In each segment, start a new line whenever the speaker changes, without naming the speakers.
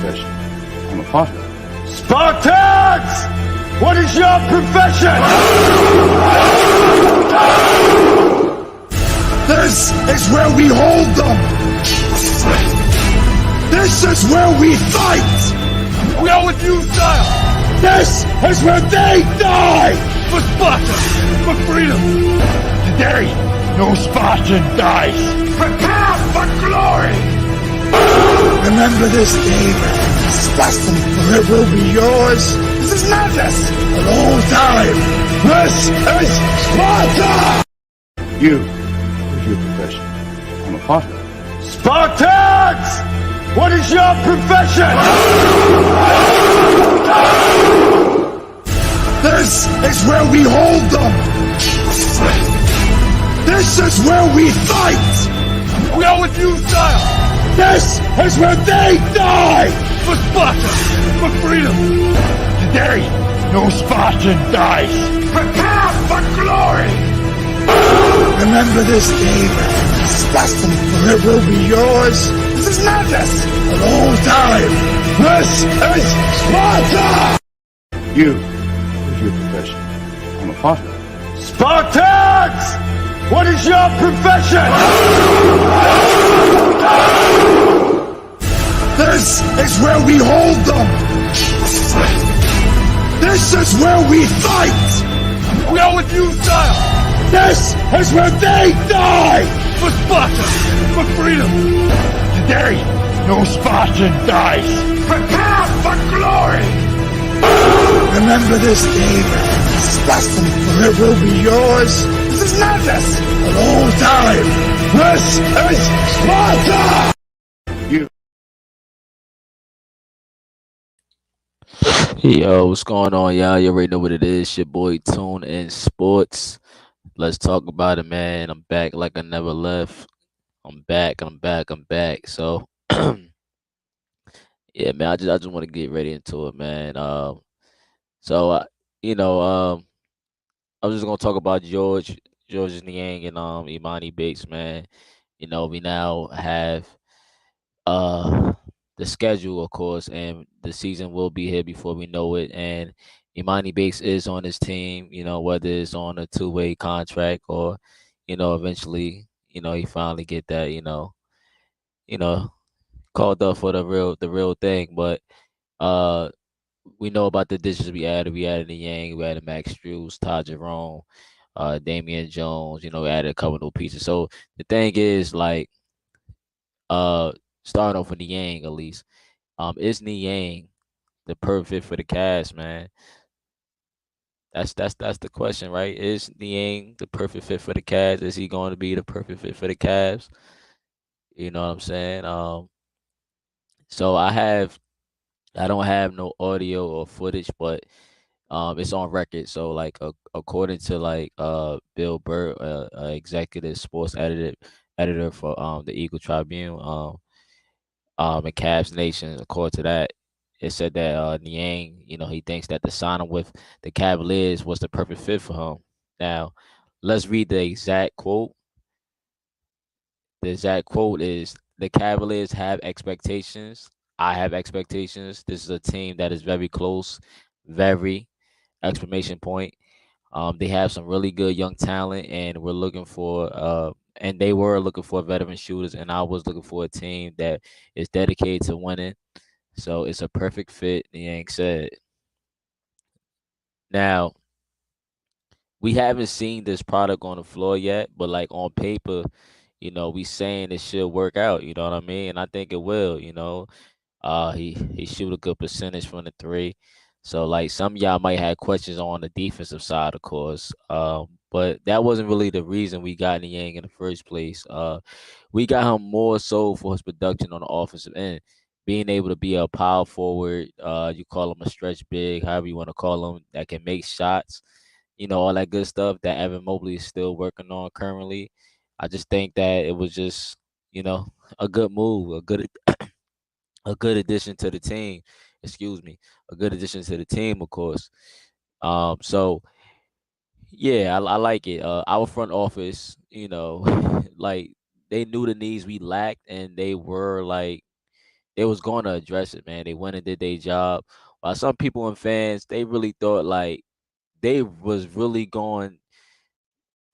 profession? I'm a potter.
Spartans! What is your profession?
This is where we hold them. This is where we fight.
We are with you, sire.
This is where they die.
For Sparta, for freedom.
Today, no Spartan dies.
Prepare for glory.
Remember this day, Spartan, for it will be yours. This is madness. A long time. This is Sparta.
You, what's your profession? I'm a potter.
Spartans! What is your profession?
This is where we hold them. This is where we fight.
We are with you, sire.
This is where they die.
For Sparta, for freedom.
Today, no Spartan dies.
Prepare for glory.
Remember this day, Spartan, for it will be yours. This is madness. A long time. This is Sparta.
You, what's your profession? I'm a potter.
Spartans! What is your profession?
This is where we hold them. This is where we fight.
We are with you, sire.
This is where they die.
For Sparta, for freedom.
Today, no Spartan dies.
Prepare for glory.
Remember this day, Spartan, for it will be yours. This is madness. A long time. This is Sparta.
You.
Yo, what's going on, y'all? You already know what it is. Your boy Tunensports. Let's talk about it, man. I'm back like I never left. I'm back. So, yeah, man. I just want to get ready into it, man. So, I'm just gonna talk about George Niang and Emoni Bates, man. We now have the schedule, of course, and the season will be here before we know it. And Emoni Bates is on his team, whether it's on a two-way contract or, eventually, he finally get that, called up for the real thing. But we know about the additions we added. We added Niang, we added Max Strus, Todd Jerome, Damian Jones, we added a couple new pieces. So the thing is, like, starting off with Niang at least. Is Niang the perfect fit for the Cavs, man? That's the question, right? Is Niang the perfect fit for the Cavs? Is he going to be the perfect fit for the Cavs? You know what I'm saying? So I don't have no audio or footage, but it's on record. So like according to like Bill Burr, executive sports editor for the Eagle Tribune, and Cavs Nation, according to that, it said that Niang, he thinks that the signing with the Cavaliers was the perfect fit for him. Now, let's read the exact quote. The exact quote is, "The Cavaliers have expectations. I have expectations. This is a team that is very close, very exclamation point. They have some really good young talent, and we're looking for and they were looking for veteran shooters, and I was looking for a team that is dedicated to winning. So it's a perfect fit," Niang said. Now, we haven't seen this product on the floor yet, but like on paper, we saying it should work out. You know what I mean? And I think it will. He shoot a good percentage from the three. So like some of y'all might have questions on the defensive side, of course. But that wasn't really the reason we got Niang in the first place. We got him more so for his production on the offensive end, being able to be a power forward. You call him a stretch big, however you want to call him, that can make shots. All that good stuff that Evan Mobley is still working on currently. I just think that it was just, a good move, a good addition to the team. Excuse me, a good addition to the team, of course. So yeah, I like it. Our front office, like they knew the needs we lacked, and they were like they was going to address it, man. They went and did their job. While some people and fans, they really thought like they was really going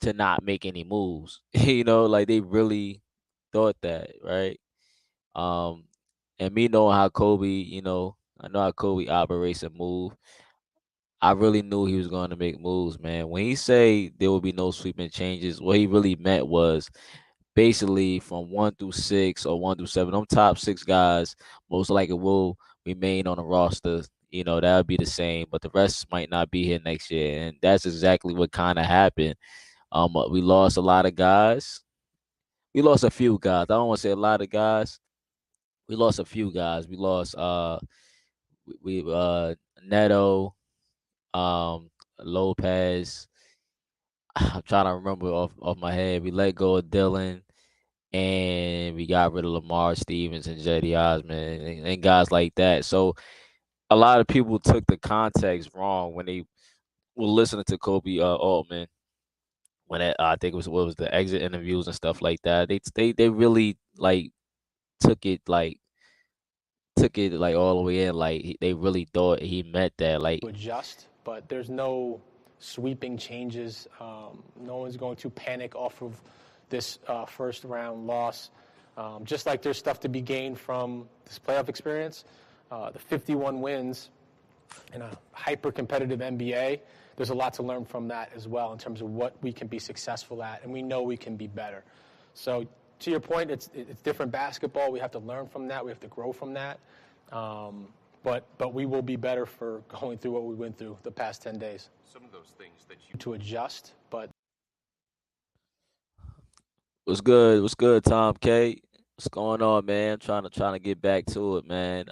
to not make any moves. Like they really thought that, right? Um, and me knowing how Kobe, I know how Kobe operates and move. I really knew he was going to make moves, man. When he say there will be no sweeping changes, what he really meant was basically from 1 through 6 or 1 through 7, them top 6 guys most likely will remain on the roster. That would be the same, but the rest might not be here next year, and that's exactly what kind of happened. We lost a lot of guys. We lost a few guys. I don't want to say a lot of guys. We lost a few guys. We lost Neto, um, Lopez. I'm trying to remember off my head. We let go of Dylan, and we got rid of Lamar Stevens and Jetty Osman and guys like that. So a lot of people took the context wrong when they were listening to Kobe Altman when I think it was what was the exit interviews and stuff like that. They really like took it like all the way in. Like they really thought he meant that. Like
adjust, but there's no sweeping changes. No one's going to panic off of this first round loss. Just like there's stuff to be gained from this playoff experience, the 51 wins in a hyper-competitive NBA, there's a lot to learn from that as well in terms of what we can be successful at, and we know we can be better. So to your point, it's different basketball. We have to learn from that. We have to grow from that. But we will be better for going through what we went through the past 10 days.
Some of those things that you
to adjust, but
what's good? What's good, Tom K? What's going on, man? Trying to get back to it, man.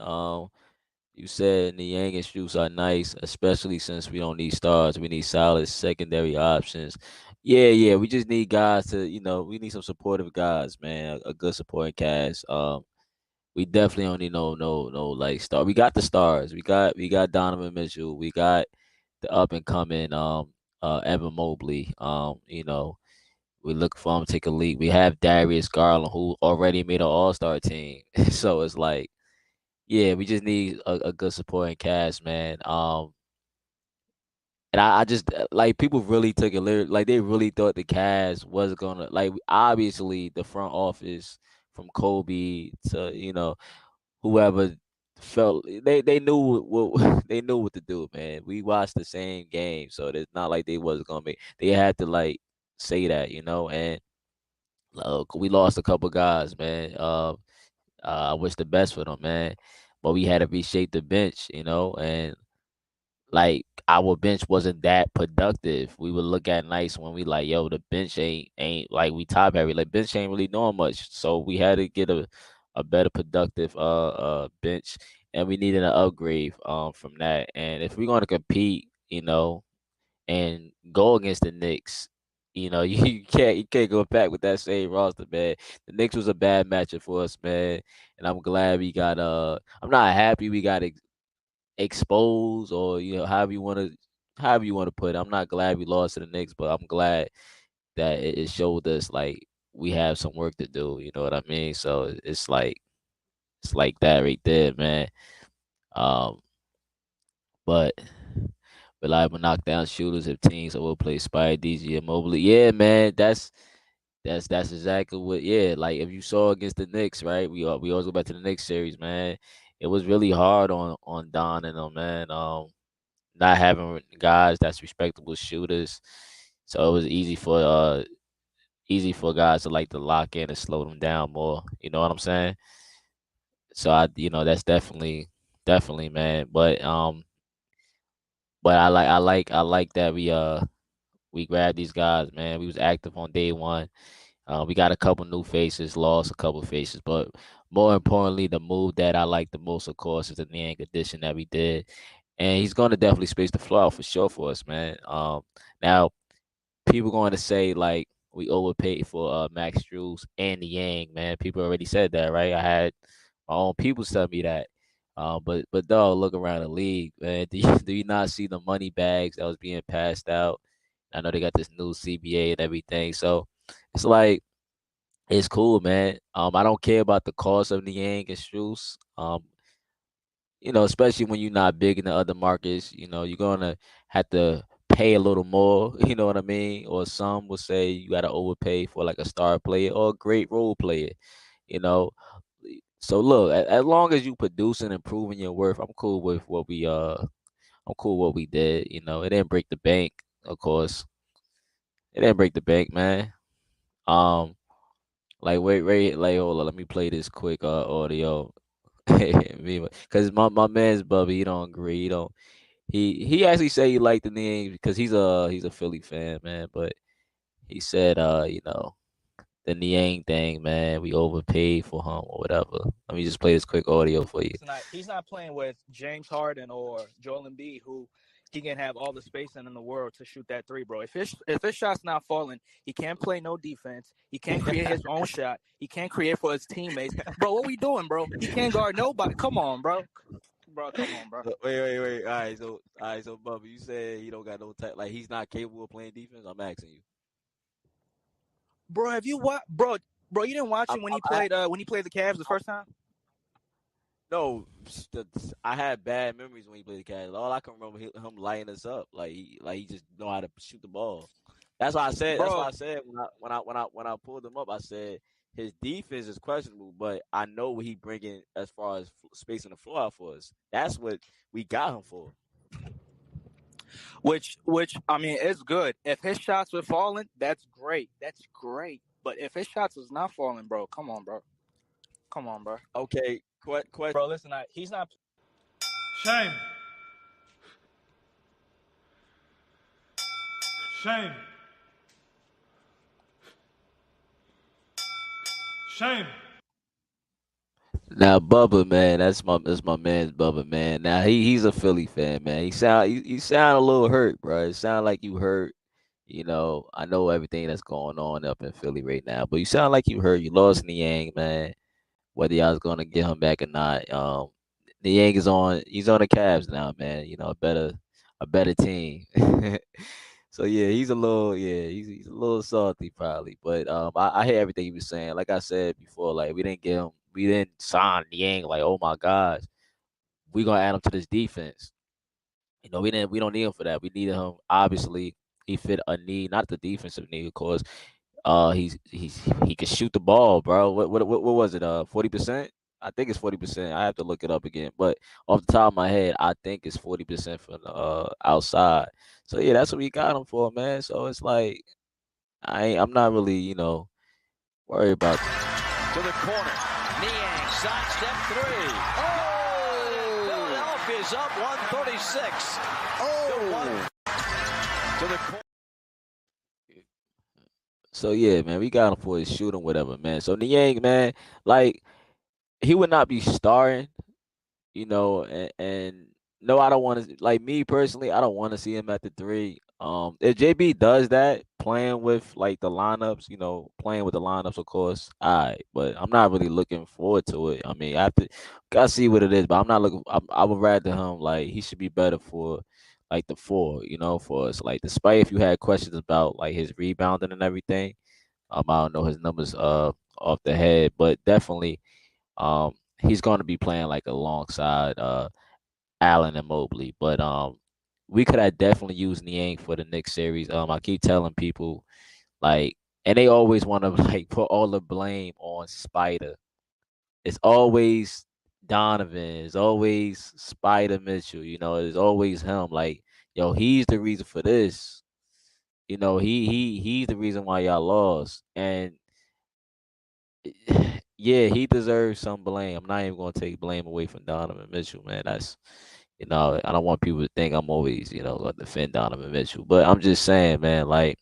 You said Niang and Strus are nice, especially since we don't need stars. We need solid secondary options. Yeah. We just need guys to, we need some supportive guys, man. A good supporting cast. We definitely don't need no like star. We got the stars. We got Donovan Mitchell. We got the up and coming Evan Mobley. We look for him to take a leap. We have Darius Garland, who already made an All-Star team. So it's like, yeah, we just need a good supporting cast, man. And I just like people really took it like they really thought the Cavs was gonna like obviously the front office from Kobe to whoever felt they knew what they knew what to do, man. We watched the same game, so it's not like they wasn't gonna make. They had to like say that, and we lost a couple guys, man. I wish the best for them, man. But we had to reshape the bench, and like our bench wasn't that productive. We would look at nights when we like, yo, the bench ain't like we top heavy. Like bench ain't really doing much. So we had to get a better productive bench, and we needed an upgrade from that. And if we're gonna compete, and go against the Knicks, you can't go back with that same roster, man. The Knicks was a bad matchup for us, man. And I'm glad we got I'm not happy we got exposed, or however you want to put it. I'm not glad we lost to the Knicks, but I'm glad that it showed us like we have some work to do. You know what I mean? So it's like that right there, man. Um, but reliable knockdown shooters have teams that will play Spy, DG, and Mobley. Yeah, man, that's exactly what. Yeah, like if you saw against the Knicks, right? We always go back to the Knicks series, man. It was really hard on Don and them, man. Not having guys that's respectable shooters, so it was easy for guys to like to lock in and slow them down more. You know what I'm saying? So that's definitely, man. But I like that we grabbed these guys, man. We was active on day one. We got a couple new faces, lost a couple faces, but more importantly, the move that I like the most, of course, is the Niang addition that we did, and he's going to definitely space the floor out for sure for us, man. Now people going to say like we overpaid for Max Strus and Niang, man. People already said that, right? I had my own people tell me that. But dog, look around the league, man. Do you not see the money bags that was being passed out? I know they got this new CBA and everything, so it's like It's cool, man. I don't care about the cost of Niang and Strus. Especially when you're not big in the other markets, you're gonna have to pay a little more, you know what I mean? Or some will say you gotta overpay for like a star player or a great role player, you know. So look, as long as you producing and proving your worth, I'm cool with what we did. It didn't break the bank, of course. It didn't break the bank, man. Um, like wait, like hold on, let me play this quick audio. Because my man's Bubby, he don't agree. He don't. He actually said he liked the name because he's a Philly fan, man. But he said, the Niang thing, man, we overpaid for him or whatever. Let me just play this quick audio for you.
He's not playing with James Harden or Joel Embiid, who he can have all the spacing in the world to shoot that three, bro. If his shot's not falling, he can't play no defense. He can't create his own shot. He can't create for his teammates, bro. What we doing, bro? He can't guard nobody. Come on, bro. Bro, come on, bro.
Wait. All right, so Bubba, you said he don't got no type, like he's not capable of playing defense. I'm asking you.
Bro, have you what, bro? Bro, you didn't watch
I,
him when
I,
he
I,
played the Cavs the first time?
no, I had bad memories when he played the Cavs. All I can remember him lighting us up, like he just know how to shoot the ball. That's why I said. That's why
Bro,
I said when I pulled him up, I said his defense is questionable, but I know what he bringing as far as space on the floor out for us. That's what we got him for.
which I mean, it's good. If his shots were falling, that's great. That's great. But if his shots was not falling, bro, come on, bro. Come on, bro.
Okay, question.
Bro, listen, he's not.
Shame. Shame. Shame.
Now Bubba, man, that's my man's Bubba, man. Now he's a Philly fan, man. He sound a little hurt, bro. It sound like you hurt. I know everything that's going on up in Philly right now, but you sound like you hurt. You lost Niang, man. Whether y'all was gonna get him back or not, Niang he's on the Cavs now, man. A better team. So yeah, he's a little salty probably, but I hear everything he was saying. Like I said before, like we didn't sign Yang. Like, oh my gosh, we gonna add him to this defense. We don't need him for that. We needed him. Obviously, he fit a need, not the defensive need, of course. He can shoot the ball, bro. What was it? 40%. I think it's 40%. I have to look it up again, but off the top of my head, I think it's 40% from the outside. So yeah, that's what we got him for, man. So it's like I'm not really worried about.
To the corner. Niang, sidestep three. Oh! Philadelphia's up 136. Oh! To the corner.
So yeah, man, we got him for his shooting, whatever, man. So Niang, man, like he would not be starting, and no, I don't want to, like me personally, I don't want to see him at the three. If JB does that, playing with like the lineups, playing with the lineups, of course, all right, but I'm not really looking forward to it. I mean, I have to gotta see what it is, but I'm not looking. I would rather him, like he should be better for like the four, for us. Like despite if you had questions about like his rebounding and everything, I don't know his numbers off the head, but definitely he's going to be playing like alongside Allen and Mobley. But we could have definitely used Niang for the next series. I keep telling people like, and they always want to like put all the blame on Spider. It's always Donovan. It's always Spider Mitchell. It's always him. Like, yo, he's the reason for this. He's the reason why y'all lost. And yeah, he deserves some blame. I'm not even gonna take blame away from Donovan Mitchell, man. That's I don't want people to think I'm always, gonna defend Donovan Mitchell. But I'm just saying, man, like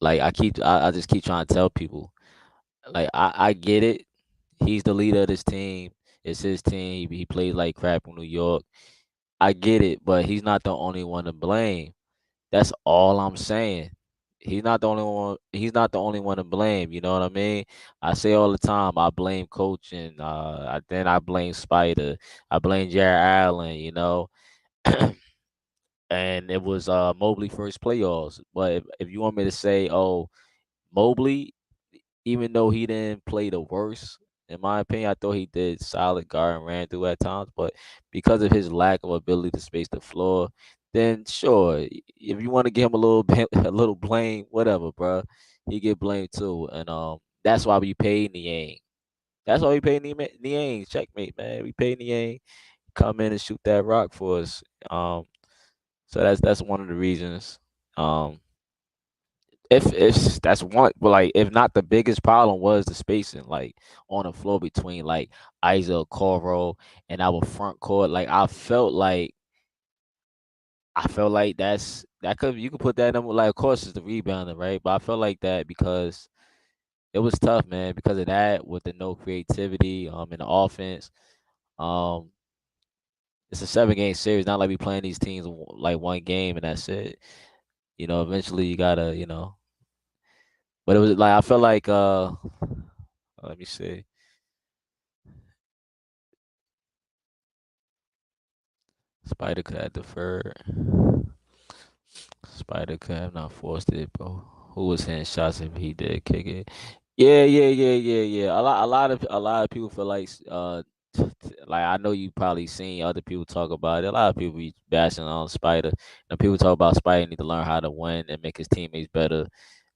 I just keep trying to tell people, like I get it. He's the leader of this team. It's his team. He plays like crap in New York. I get it, but he's not the only one to blame. That's all I'm saying. He's not the only one. He's not the only one to blame. You know what I mean? I say all the time, I blame coach, and then I blame Spider. I blame Jared Allen. And it was Mobley first playoffs. But if you want me to say, oh, Mobley, even though he didn't play the worst, in my opinion, I thought he did solid guard and ran through at times. But because of his lack of ability to space the floor, then sure, if you want to give him a little a little blame, whatever, bro, he get blamed too. And that's why we paid Niang. That's why we paid Niang. Checkmate, man. We paid Niang come in and shoot that rock for us. So that's one of the reasons. Um, if that's one, but like if not the biggest problem was the spacing, like on the floor between like Isaac Coro and our front court. Like I felt like that could you could put that in like of course it's the rebounding, right? But I felt like that because it was tough, man, because of that with the no creativity in the offense. Um it's a 7 game series, not like we playing these teams like one game and that's it. Eventually you gotta, but it was like I felt like let me see. Spider could have deferred. Spider could have not forced it, bro. Who was hitting shots if he did kick it? Yeah, yeah, yeah, yeah, yeah. A lot of people feel like like I know you probably seen other people talk about it. A lot of people be bashing on Spider. And people talk about Spider need to learn how to win and make his teammates better.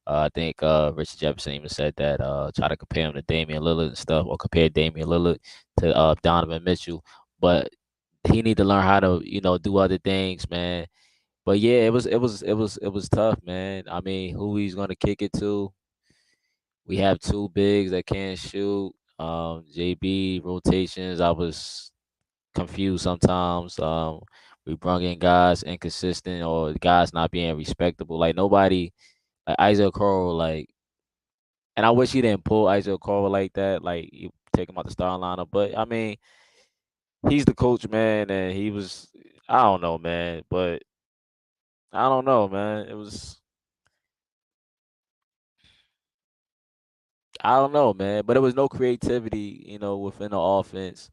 I think Richard Jefferson even said that try to compare him to Damian Lillard and stuff, or compare Damian Lillard to Donovan Mitchell. But he need to learn how to do other things, man. But yeah, it was tough, man. I mean, who he's gonna kick it to? We have two bigs that can't shoot. JB rotations. I was confused sometimes. We brung in guys inconsistent or guys not being respectable. Like nobody, like Isaac Coro, like, and I wish he didn't pull Isaac Coro like that. Like you take him out the starting lineup. But I mean, he's the coach, man, and he was. I don't know, man, but I don't know, man. It was. I don't know, man, but there was no creativity, within the offense.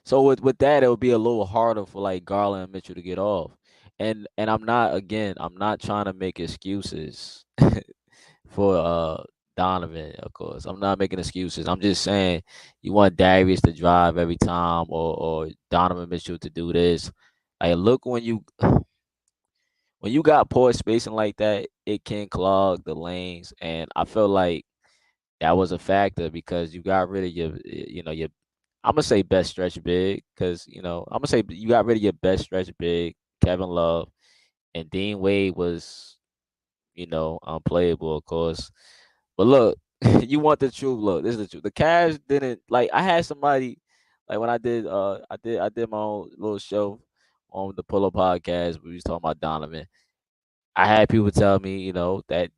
So with that, it would be a little harder for like Garland and Mitchell to get off. And I'm not trying to make excuses for Donovan, of course. I'm not making excuses. I'm just saying you want Darius to drive every time or Donovan Mitchell to do this. Like look when you got poor spacing like that, it can clog the lanes. And I feel like that was a factor because you got rid of your I'm gonna say best stretch big because I'm gonna say you got rid of your best stretch big, Kevin Love, and Dean Wade was unplayable, of course. But look, you want the truth. Look, this is the truth. The Cavs didn't like. I had somebody like when I did my own little show on the Pull Up Podcast. We was talking about Donovan. I had people tell me, that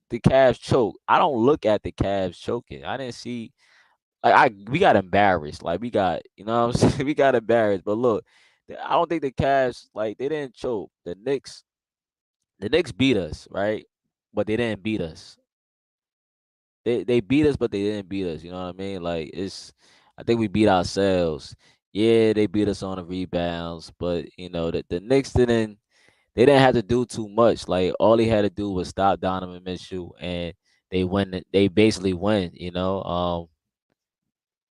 the Cavs choke. I don't look at the Cavs choking. I didn't see like we got embarrassed. Like we got, what I'm saying? We got embarrassed. But look, I don't think the Cavs like they didn't choke. The Knicks beat us, right? But they didn't beat us. They beat us, but they didn't beat us. You know what I mean? Like I think we beat ourselves. Yeah, they beat us on the rebounds, but the Knicks didn't. They didn't have to do too much. Like all they had to do was stop Donovan Mitchell, and they win. They basically win.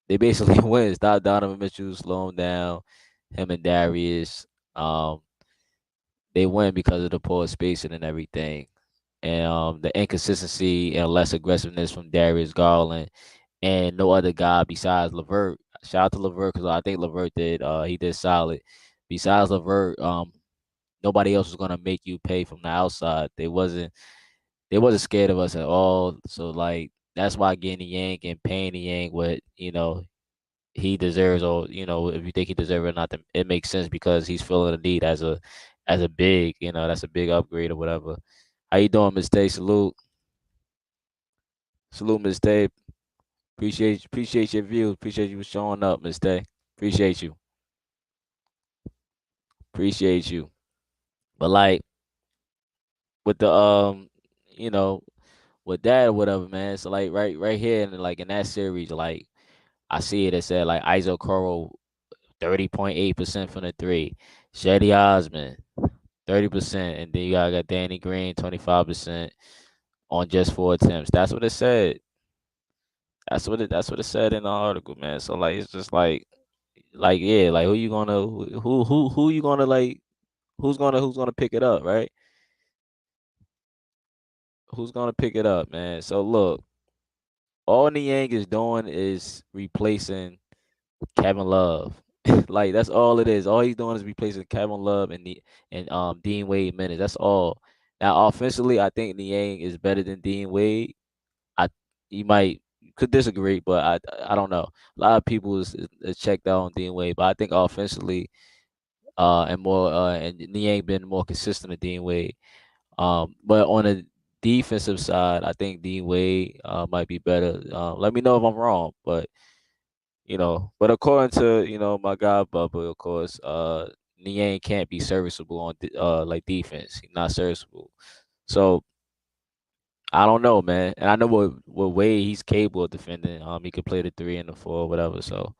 They basically win. Stop Donovan Mitchell, slow him down, him and Darius. Um, they win because of the poor spacing and everything, and the inconsistency and less aggressiveness from Darius Garland and no other guy besides Levert. Shout out to Levert because I think Levert did. He did solid. Besides Levert, nobody else was gonna make you pay from the outside. They wasn't scared of us at all. So like that's why getting Yang and paying Yang what he deserves, or if you think he deserves it or not, then it makes sense because he's filling the need as a big, that's a big upgrade or whatever. How you doing, Miss Tay? Salute, Miss Tay. Appreciate your views. Appreciate you showing up, Miss Tay. Appreciate you. Appreciate you. But like with the you know, with that or whatever, man. So like right here and like in that series, like I see it. It said like Isaac Coro 30.8% from the three. Shetty Osman, 30%. And then you got Danny Green, 25% on just 4 attempts. That's what it said. That's what it said in the article, man. So like it's just like yeah, like who you gonna like who's gonna pick it up, right? Who's gonna pick it up, man? So look, all Niang is doing is replacing Kevin Love. Like that's all it is. All he's doing is replacing Kevin Love and Dean Wade minutes. That's all. Now offensively, I think Niang is better than Dean Wade. I You might could disagree, but I don't know. A lot of people is checked out on Dean Wade, but I think offensively, and Niang been more consistent than Dean Wade. But on the defensive side, I think Dean Wade might be better. Let me know if I'm wrong, but but according to my guy Bubba, of course, Niang can't be serviceable on like defense. He's not serviceable. So I don't know, man. And I know what way he's capable of defending. He could play the 3 and the 4, whatever. So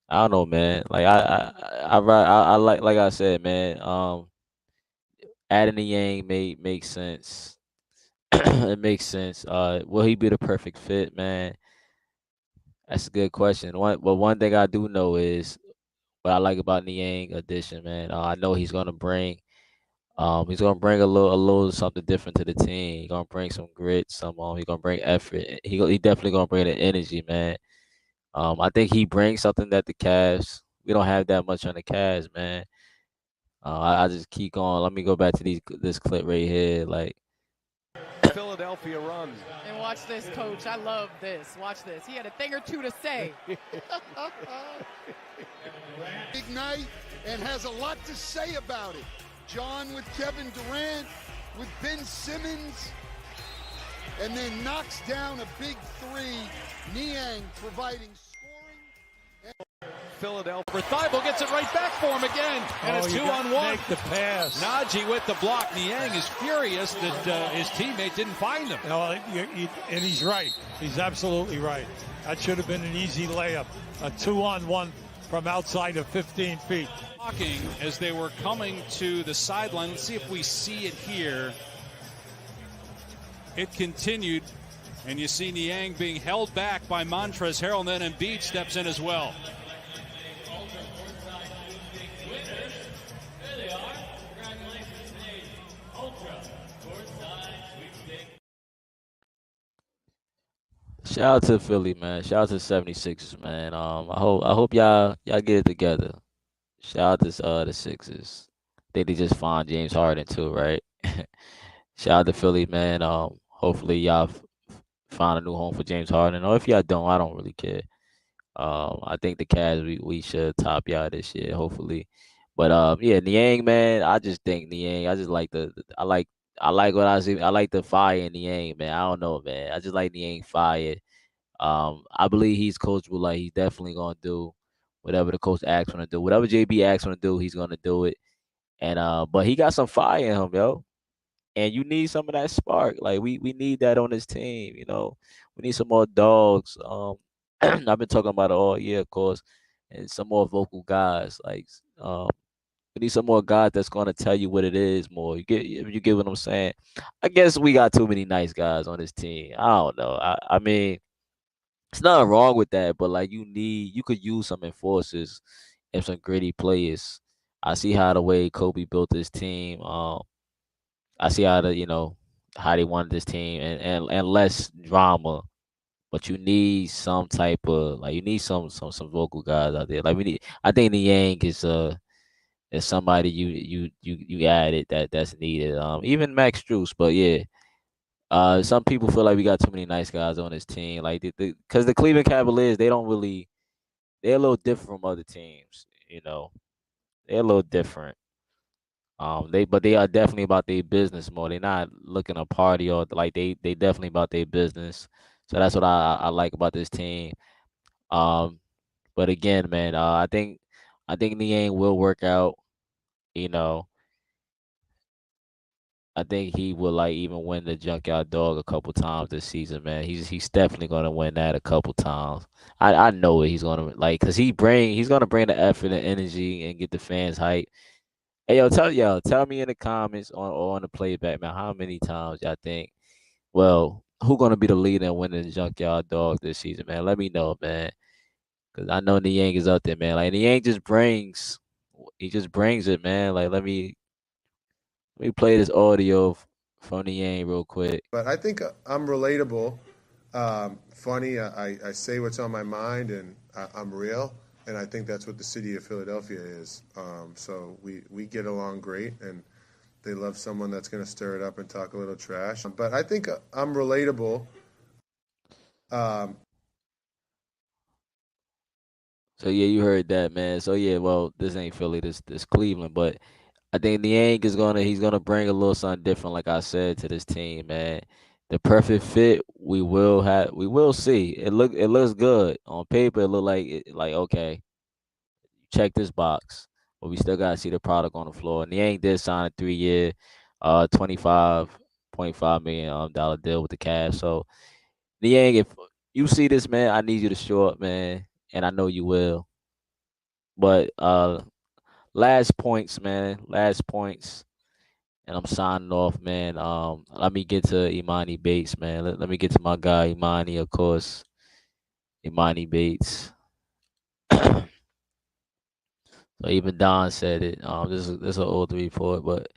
I don't know, man. Like I like I said, man. Adding the Yang makes sense. It makes sense. Will he be the perfect fit, man? That's a good question. One thing I do know is what I like about Niang addition, man. I know he's gonna bring a little something different to the team. He's gonna bring some grit, he's gonna bring effort. He definitely gonna bring the energy, man. I think he brings something that the Cavs we don't have that much on the Cavs, man. I just keep going. Let me go back to this clip right here. Like
Philadelphia run.
And watch this, coach. I love this. Watch this. He had a thing or two to say.
Big night and has a lot to say about it. John with Kevin Durant, with Ben Simmons, and then knocks down a big 3. Niang providing scoring.
Philadelphia. Thibault gets it right back for him again. And it's 2-on-1.
Make the pass.
Najee with the block. Niang is furious that his teammate didn't find him.
And he's right. He's absolutely right. That should have been an easy layup. A 2-on-1 from outside of 15 feet.
Talking as they were coming to the sideline. Let's see if we see it here. It continued, and you see Niang being held back by Montrezl Harrell, and then Embiid steps in as well.
shout out to Philly, man. Shout out to 76ers, man. I hope y'all get it together. Shout out to the Sixers. Think they just find James Harden too, right? Shout out to Philly, man. Hopefully y'all find a new home for James Harden. Or if y'all don't, I don't really care. I think the Cavs we should top y'all this year, hopefully. But yeah, Niang, man. I just think Niang. I just like I like what I see. I like the fire in Niang, man. I don't know, man. I just like Niang fire. I believe he's coachable. Like he's definitely gonna do whatever the coach asks him to do. Whatever JB asks him to do, he's gonna do it. And but he got some fire in him, yo. And you need some of that spark. Like we need that on this team. We need some more dogs. I've been talking about it all year, of course, and some more vocal guys. Like we need some more guys that's gonna tell you what it is more. You get what I'm saying? I guess we got too many nice guys on this team. I don't know. I mean, it's nothing wrong with that, but like you could use some enforcers and some gritty players. I see how the way Kobe built this team. I see how they wanted this team and less drama. But you need some type of you need some vocal guys out there. Like I think the Yang is somebody you added that's needed. Even Max Strus, but yeah. Some people feel like we got too many nice guys on this team. Like because the Cleveland Cavaliers, they're a little different from other teams, They're a little different. But they are definitely about their business more. They're not looking to party or like they definitely about their business. So that's what I like about this team. But again, man, I think Niang will work out. You know, I think he will even win the Junkyard Dog a couple times this season, man. He's definitely gonna win that a couple times. I know it. He's gonna cause he's gonna bring the effort and energy and get the fans hype. Hey tell me in the comments on the playback, man, how many times y'all think? Well, who gonna be the leader and winning the Junkyard Dog this season, man? Let me know, man. Cause I know Niang is up there, man. Like Niang he just brings it, man. Like let me play this audio from Niang real quick.
But I think I'm relatable, funny. I say what's on my mind, and I'm real. And I think that's what the city of Philadelphia is. So we get along great, and they love someone that's going to stir it up and talk a little trash. But I think I'm relatable.
So yeah, you heard that, man. So yeah, well, this ain't Philly, this Cleveland, but I think Niang he's gonna bring a little something different, like I said, to this team, man. The perfect fit we will see. It looks good on paper. It look like okay, check this box, but we still gotta see the product on the floor. Niang did sign a 3-year, $25.5 million dollar deal with the Cavs. So Niang, if you see this, man, I need you to show up, man, and I know you will. But last points, man. Last points. And I'm signing off, man. Let me get to Emoni Bates, man. Let me get to my guy, Emoni, of course. Emoni Bates. So even Don said it. This is an old report, but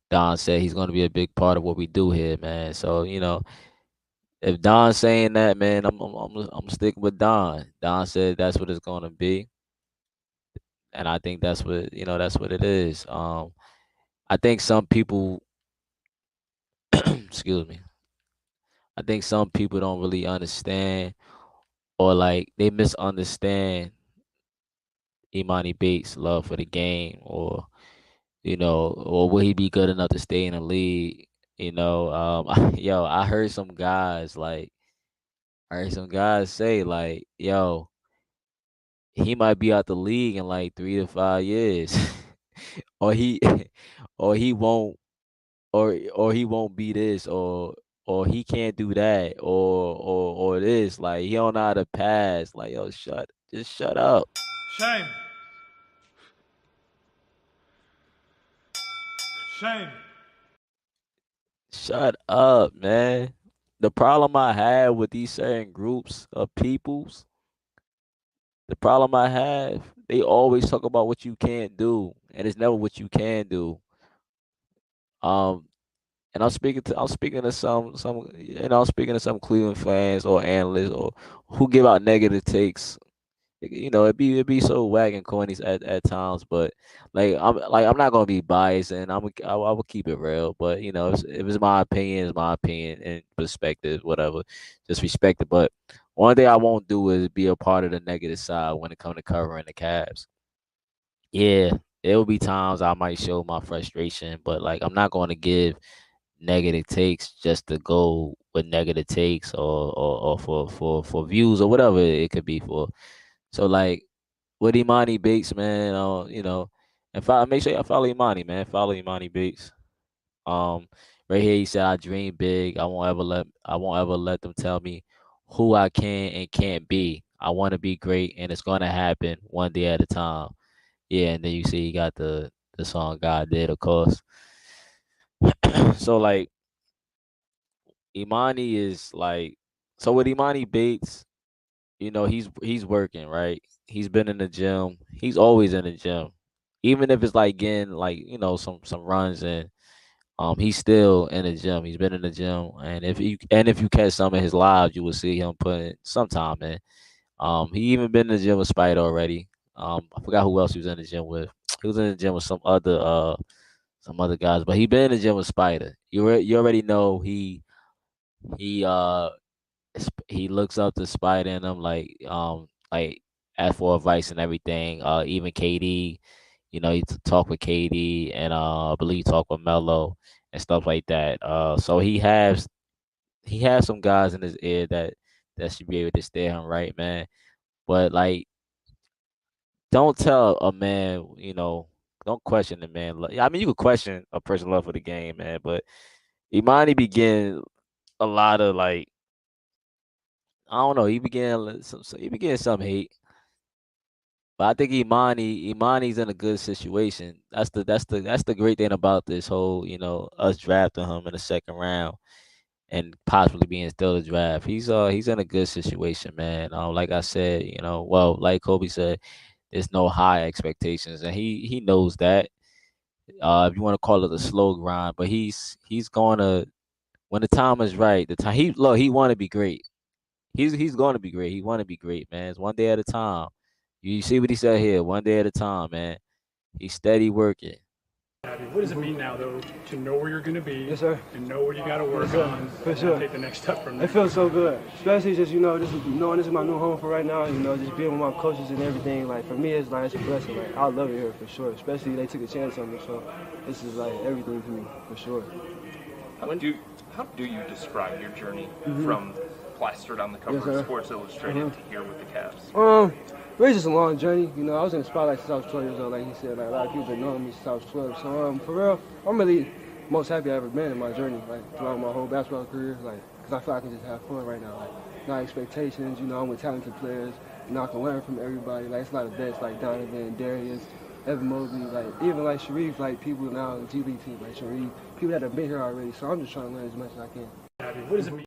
Don said he's gonna be a big part of what we do here, man. So, if Don's saying that, man, I'm sticking with Don. Don said that's what it's gonna be. And I think that's what it is. I think some people excuse me. I think some people don't really understand or like they misunderstand Emoni Bates' love for the game or or will he be good enough to stay in the league? Yo, I heard some guys say like, yo, he might be out the league in like 3 to 5 years. or he or he won't or he won't be this or he can't do that or this like he don't know how to pass like yo just shut up.
Shame. Shame.
Shut up, man. The problem I have with these certain groups of peoples, the problem I have, they always talk about what you can't do and it's never what you can do. um And I'm speaking to I'm speaking to some Cleveland fans or analysts or who give out negative takes. It'd be so whack and corny at times, but I'm not gonna be biased and I will keep it real. But if it's my opinion, it's my opinion and perspective, whatever. Just respect it. But one thing I won't do is be a part of the negative side when it comes to covering the Cavs. Yeah, there will be times I might show my frustration, but like I'm not going to give negative takes just to go with negative takes or for views or whatever it could be for. So like with Emoni Bates, man, and make sure y'all follow Imani, man. Follow Imani Bates. Um, right here he said I dream big. I won't ever let them tell me who I can and can't be. I want to be great and it's gonna happen one day at a time. Yeah, and then you see he got the song God Did, of course. So like Imani is like so with Imani Bates, he's working, right? He's been in the gym. He's always in the gym. Even if it's like getting like, some runs and he's still in the gym. He's been in the gym and if you catch some of his lives, you will see him putting some time in. He even been in the gym with Spider already. I forgot who else he was in the gym with. He was in the gym with some other guys, but he been in the gym with Spider. You already know he he looks up to Spider and them like ask for advice and everything. Even KD, he talk with KD and I believe he talk with Melo and stuff like that. So he has some guys in his ear that should be able to steer him right, man. But like, don't tell a man, don't question the man. I mean, you could question a person's love for the game, man, but Imani began a lot of like I don't know. He began some hate, but I think Imani's in a good situation. That's the great thing about this whole us drafting him in the second round. and possibly being still the draft. He's in a good situation, man. Like I said, well, like Kobe said, there's no high expectations, and he knows that. If you want to call it a slow grind, but he's gonna when the time is right. The time he want to be great. He's going to be great. He want to be great, man. It's one day at a time. You see what he said here, one day at a time, man. He's steady working.
What does it mean now, though, to know where you're going to be and know what you got to work on
for sure.
Take the next step from there?
It feels so good, especially just knowing this is my new home for right now. Just being with my coaches and everything. Like for me, it's a blessing. Like I love it here for sure. Especially they took a chance on me, so this is like everything to me for sure.
How do you describe your journey from plastered on the cover of Sports Illustrated to here with the Cavs?
It's just a long journey. I was in the spotlight since I was 12 years old, like he said. Like a lot of people been knowing me since I was 12. So for real, I'm really most happy I've ever been in my journey, like throughout my whole basketball career. Like, because I feel like I can just have fun right now. Like, no expectations. I'm with talented players. I can learn from everybody. Like, it's a lot of vets like Donovan, Darius, Evan Mobley, like even like Sharif, like people now in the G League team, like Sharif, people that have been here already. So I'm just trying to learn as much as I can.
What does it mean?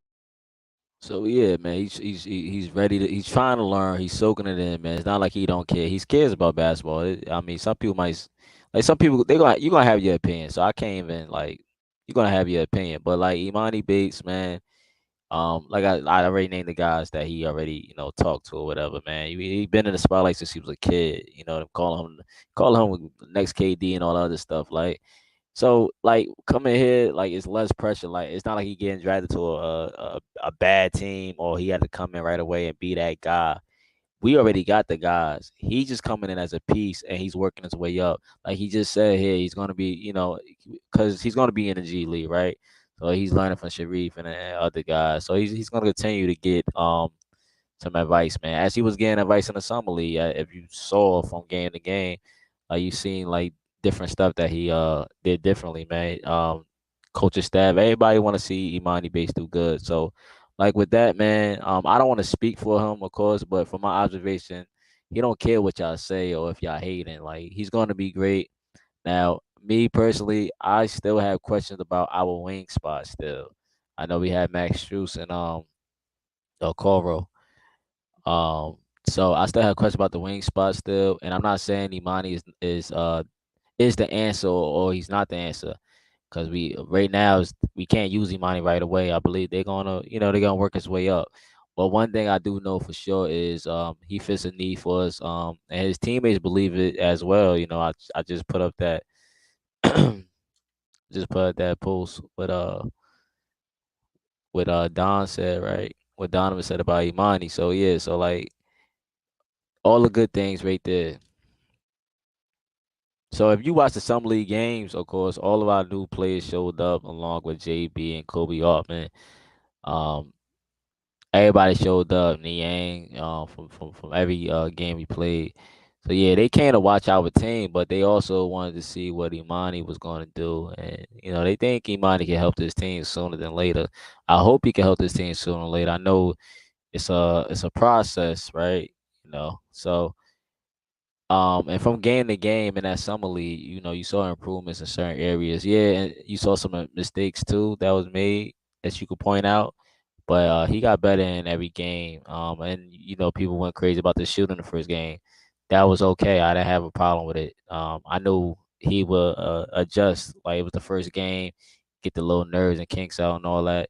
So yeah, man, he's ready to. He's trying to learn. He's soaking it in, man. It's not like he don't care. He cares about basketball. I mean, some people might, like some people, you're gonna have your opinion. So I can't even like, you're gonna have your opinion. But like Emoni Bates, man, like I already named the guys that he already talked to or whatever, man. He been in the spotlight since he was a kid. Them calling him next KD and all that other stuff. Like, so like coming here, like it's less pressure. Like it's not like he getting drafted to a bad team or he had to come in right away and be that guy. We already got the guys. He's just coming in as a piece and he's working his way up. Like he just said here, he's gonna be, because he's gonna be in the G League, right? So he's learning from Sharif and other guys. So he's gonna continue to get some advice, man. As he was getting advice in the summer league, if you saw from game to game, you seen like different stuff that he did differently, man. Coaching staff, everybody want to see Emoni Bates do good. So, like with that, man, I don't want to speak for him, of course, but from my observation, he don't care what y'all say or if y'all hating. Like he's going to be great. Now, me personally, I still have questions about our wing spot. Still, I know we had Max Strus and Coro. So I still have questions about the wing spot still, and I'm not saying Emoni is the answer or he's not the answer, because we right now we can't use Emoni right away. I believe they're gonna work his way up. But one thing I do know for sure is he fits a need for us, and his teammates believe it as well. I just put up that post with Don said, right, what Donovan said about Emoni. So yeah, so like all the good things right there. So if you watch the Summer League games, of course, all of our new players showed up along with JB and Kobe Altman. Everybody showed up. Niang, from every game we played. So yeah, they came to watch our team, but they also wanted to see what Emoni was going to do, and they think Emoni can help this team sooner than later. I hope he can help this team sooner or later. I know it's a process, right? So. And from game to game in that summer league, you saw improvements in certain areas. Yeah, and you saw some mistakes too that was made that you could point out. But he got better in every game. And people went crazy about the shooting in the first game. That was okay. I didn't have a problem with it. I knew he would adjust. Like it was the first game, get the little nerves and kinks out and all that.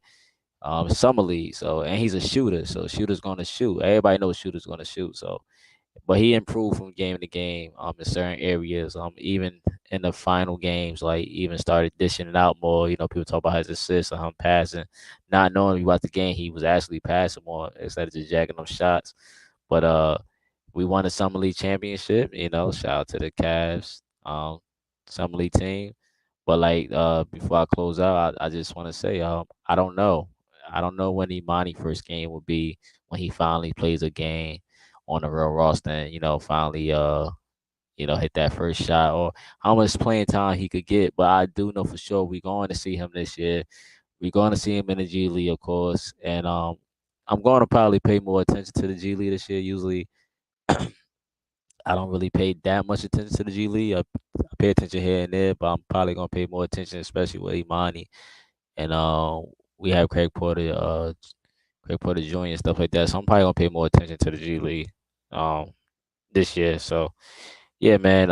Summer league. So and he's a shooter. So shooter's gonna shoot. Everybody knows shooter's gonna shoot. So. But he improved from game to game in certain areas. Even in the final games, like even started dishing it out more. People talk about his assists or him passing, not knowing about the game. He was actually passing more instead of just jacking them shots. But we won the Summer League championship. Shout out to the Cavs Summer League team. But like before I close out, I just want to say I don't know. I don't know when Emoni first game will be when he finally plays a game on the real roster and, finally, hit that first shot or how much playing time he could get. But I do know for sure we're going to see him this year. We're going to see him in the G League, of course. And I'm going to probably pay more attention to the G League this year. Usually, I don't really pay that much attention to the G League. I pay attention here and there, but I'm probably going to pay more attention, especially with Emoni. And we have Craig Porter Jr. and stuff like that. So I'm probably gonna pay more attention to the G League this year. So yeah, man.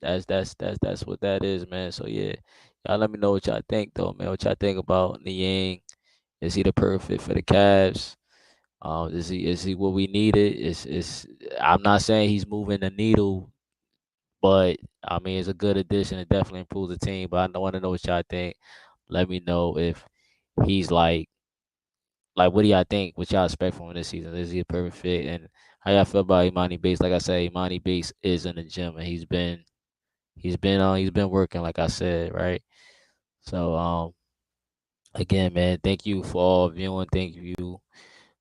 That's what that is, man. So yeah, y'all let me know what y'all think though, man. What y'all think about Niang? Is he the perfect for the Cavs? Is he what we needed? Is I'm not saying he's moving the needle, but I mean it's a good addition. It definitely improves the team. But I want to know what y'all think. Let me know if he's like what do y'all think? What y'all expect from him this season? Is he a perfect fit? And how y'all feel about Emoni Bates? Like I said, Emoni Bates is in the gym and he's been working, like I said, right? So again, man, thank you for all viewing. Thank you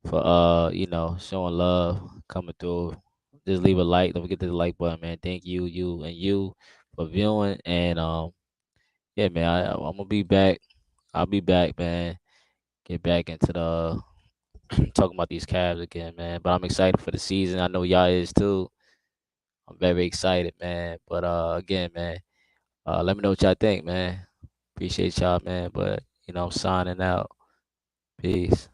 for showing love, coming through. Just leave a like. Don't forget the like button, man. Thank you, you for viewing. And yeah, man, I'm gonna be back. I'll be back, man. Get back into the talking about these Cavs again, man. But I'm excited for the season. I know y'all is too. I'm very excited, man. But again, man, let me know what y'all think, man. Appreciate y'all, man. But I'm signing out. Peace.